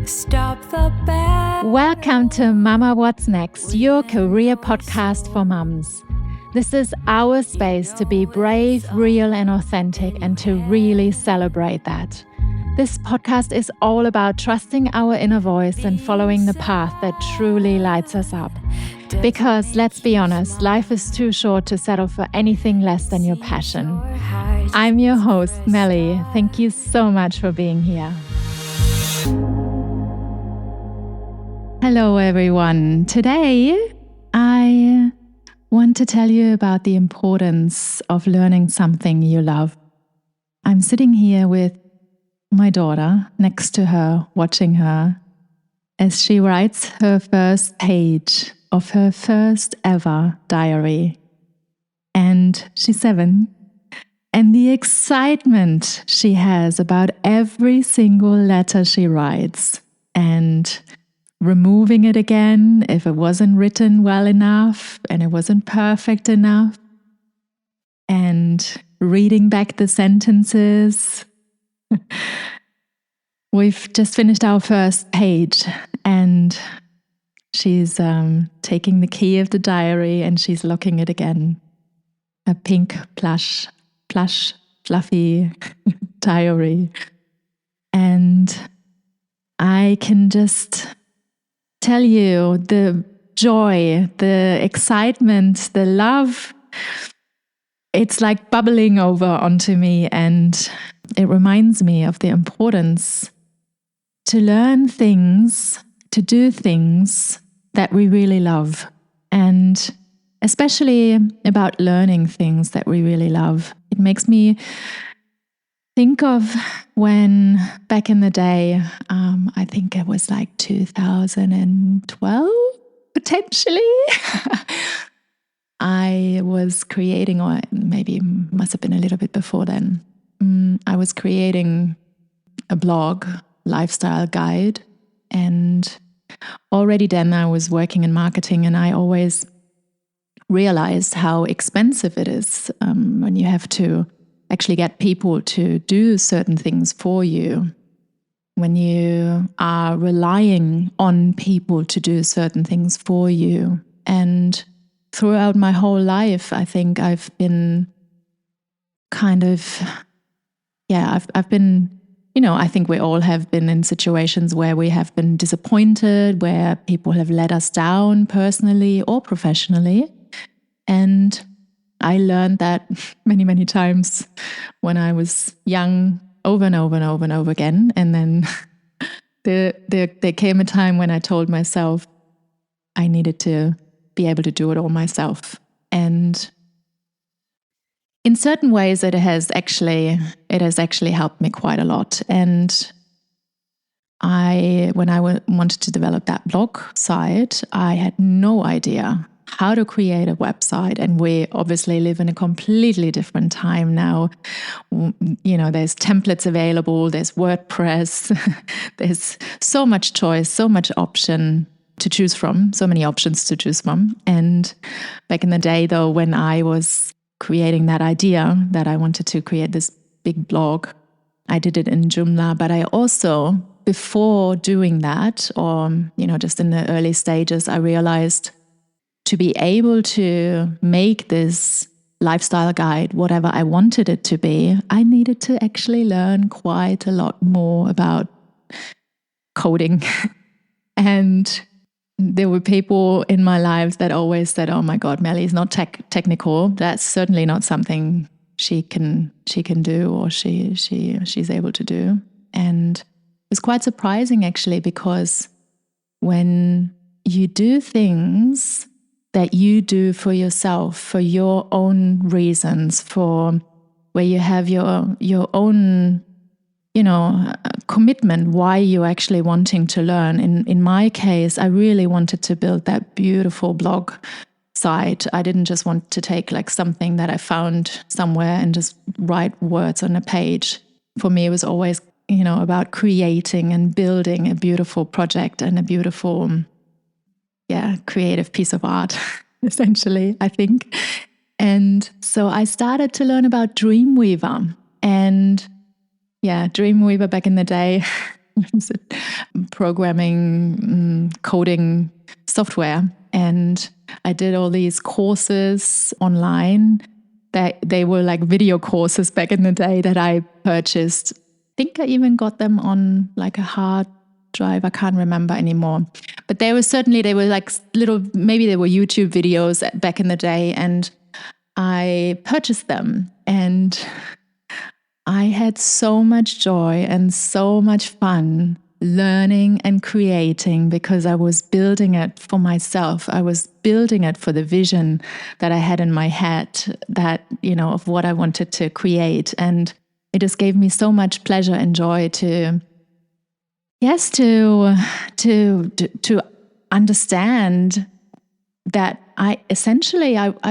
Stop the bad. Welcome to Mama What's Next, your career podcast for mums. This is our space to be brave, real, and authentic, and to really celebrate that. This podcast is all about trusting our inner voice and following the path that truly lights us up. Because let's be honest, life is too short to settle for anything less than your passion. I'm your host, Melly. Thank you so much for being here. Hello, everyone. Today, I want to tell you about the importance of learning something you love. I'm sitting here with my daughter next to her, watching her as she writes her first page of her first ever diary. And she's 7. And the excitement she has about every single letter she writes and removing it again if it wasn't written well enough and it wasn't perfect enough, and reading back the sentences. We've just finished our first page and she's taking the key of the diary and she's locking it again. A pink plush, fluffy diary. And I can just tell you the joy, the excitement, the love, it's like bubbling over onto me, and it reminds me of the importance to learn things, to do things that we really love, and especially about learning things that we really love. It makes me think of when back in the day, I think it was like 2012, potentially, I was creating, or maybe must have been a little bit before then, I was creating a blog, lifestyle guide, and already then I was working in marketing, and I always realized how expensive it is when you have to actually get people to do certain things for you, when you are relying on people to do certain things for you. And throughout my whole life, I think I've been kind of, I've been, I think we all have been in situations where we have been disappointed, where people have let us down personally or professionally. And I learned that many, many times when I was young, over and over and over and over again. And then there came a time when I told myself I needed to be able to do it all myself. And in certain ways, it has actually helped me quite a lot. And when I wanted to develop that blog site, I had no idea how to create a website. And we obviously live in a completely different time now. There's templates available, there's WordPress, there's so much choice, so much option to choose from, so many options to choose from. And back in the day, though, when I was creating that idea that I wanted to create this big blog, I did it in Joomla, but I also, before doing that, or, just in the early stages, I realized to be able to make this lifestyle guide, whatever I wanted it to be, I needed to actually learn quite a lot more about coding. And there were people in my life that always said, "Oh my God, Melly is not technical. That's certainly not something she can do, or she's able to do." And it was quite surprising actually, because when you do things that you do for yourself, for your own reasons, for where you have your own, commitment, why you're actually wanting to learn. In my case, I really wanted to build that beautiful blog site. I didn't just want to take like something that I found somewhere and just write words on a page. For me, it was always, about creating and building a beautiful project and a beautiful creative piece of art, essentially, I think. And so I started to learn about Dreamweaver. And Dreamweaver back in the day, programming, coding software. And I did all these courses online. They were like video courses back in the day that I purchased. I think I even got them on like a hard drive. I can't remember anymore. But they were like little, maybe they were YouTube videos back in the day. And I purchased them. And I had so much joy and so much fun learning and creating because I was building it for myself. I was building it for the vision that I had in my head, that, of what I wanted to create. And it just gave me so much pleasure and joy to understand that I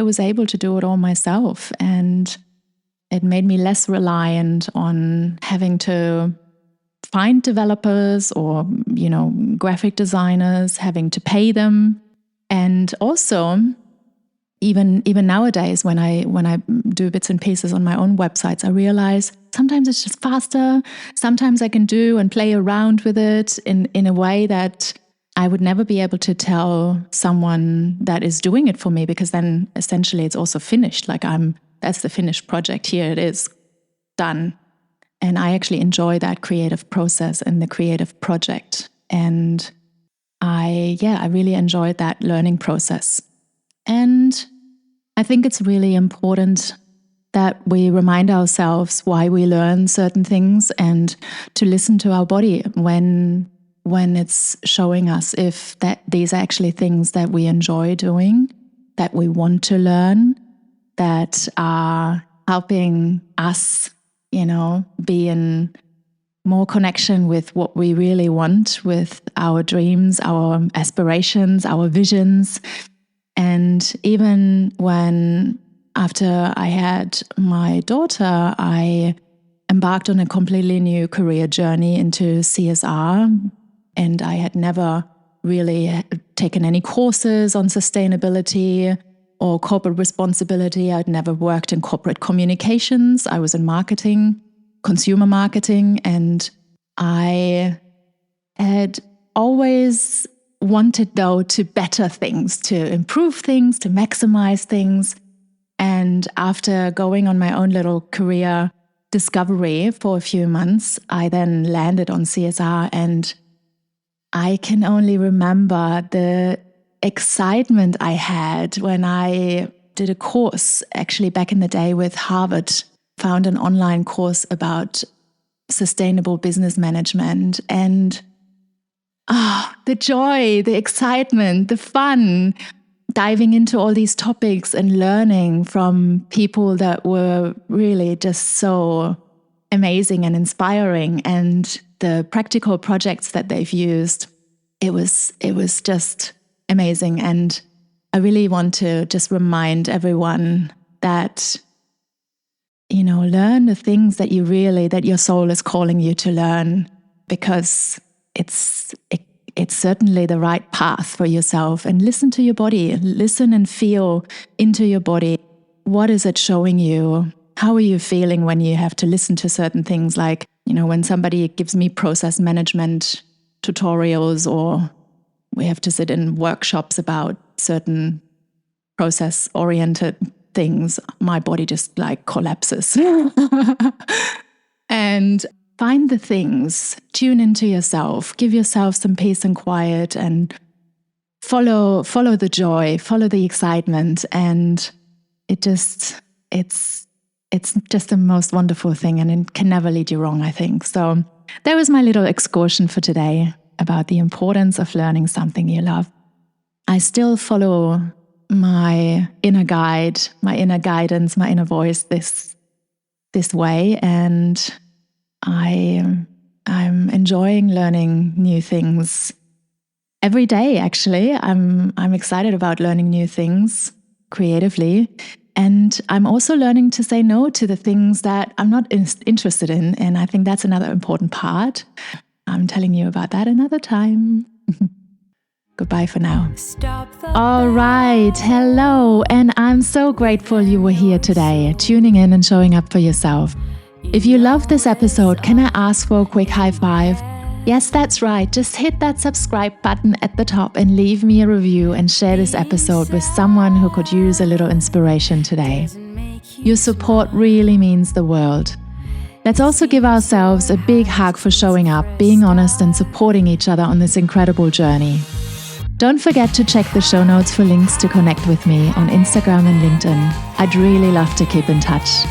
was able to do it all myself. And it made me less reliant on having to find developers or, graphic designers, having to pay them. And also, even nowadays, when I do bits and pieces on my own websites, I realize sometimes it's just faster. Sometimes I can do and play around with it in a way that I would never be able to tell someone that is doing it for me, because then essentially it's also finished. Like that's the finished project. Here it is, done. And I actually enjoy that creative process and the creative project. And I really enjoyed that learning process. And I think it's really important that we remind ourselves why we learn certain things, and to listen to our body when it's showing us if these are actually things that we enjoy doing, that we want to learn, that are helping us, be in more connection with what we really want, with our dreams, our aspirations, our visions. And even when, after I had my daughter, I embarked on a completely new career journey into CSR. And I had never really taken any courses on sustainability or corporate responsibility. I'd never worked in corporate communications. I was in marketing, consumer marketing, and I had always wanted, though, to better things, to improve things, to maximize things. And after going on my own little career discovery for a few months, I then landed on CSR, and I can only remember the excitement I had when I did a course, actually back in the day with Harvard, found an online course about sustainable business management. And the joy, the excitement, the fun, diving into all these topics and learning from people that were really just so amazing and inspiring, and the practical projects that they've used, it was just amazing. And I really want to just remind everyone that, learn the things that that your soul is calling you to learn, because it's certainly the right path for yourself. And listen to your body, listen and feel into your body. What is it showing you? How are you feeling when you have to listen to certain things, like, when somebody gives me process management tutorials, or we have to sit in workshops about certain process-oriented things, my body just like collapses. And find the things, tune into yourself, give yourself some peace and quiet, and follow the joy, follow the excitement. And it's just the most wonderful thing, and it can never lead you wrong, I think. So that was my little excursion for today about the importance of learning something you love. I still follow my inner guide, my inner guidance, my inner voice this way, and I'm enjoying learning new things every day. Actually, I'm excited about learning new things creatively. And I'm also learning to say no to the things that I'm not interested in. And I think that's another important part. I'm telling you about that another time. Goodbye for now. All right. Hello. And I'm so grateful you were here today, tuning in and showing up for yourself. If you love this episode, can I ask for a quick high five? Yes, that's right. Just hit that subscribe button at the top and leave me a review and share this episode with someone who could use a little inspiration today. Your support really means the world. Let's also give ourselves a big hug for showing up, being honest, and supporting each other on this incredible journey. Don't forget to check the show notes for links to connect with me on Instagram and LinkedIn. I'd really love to keep in touch.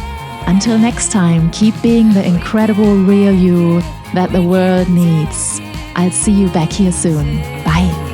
Until next time, keep being the incredible real you that the world needs. I'll see you back here soon. Bye.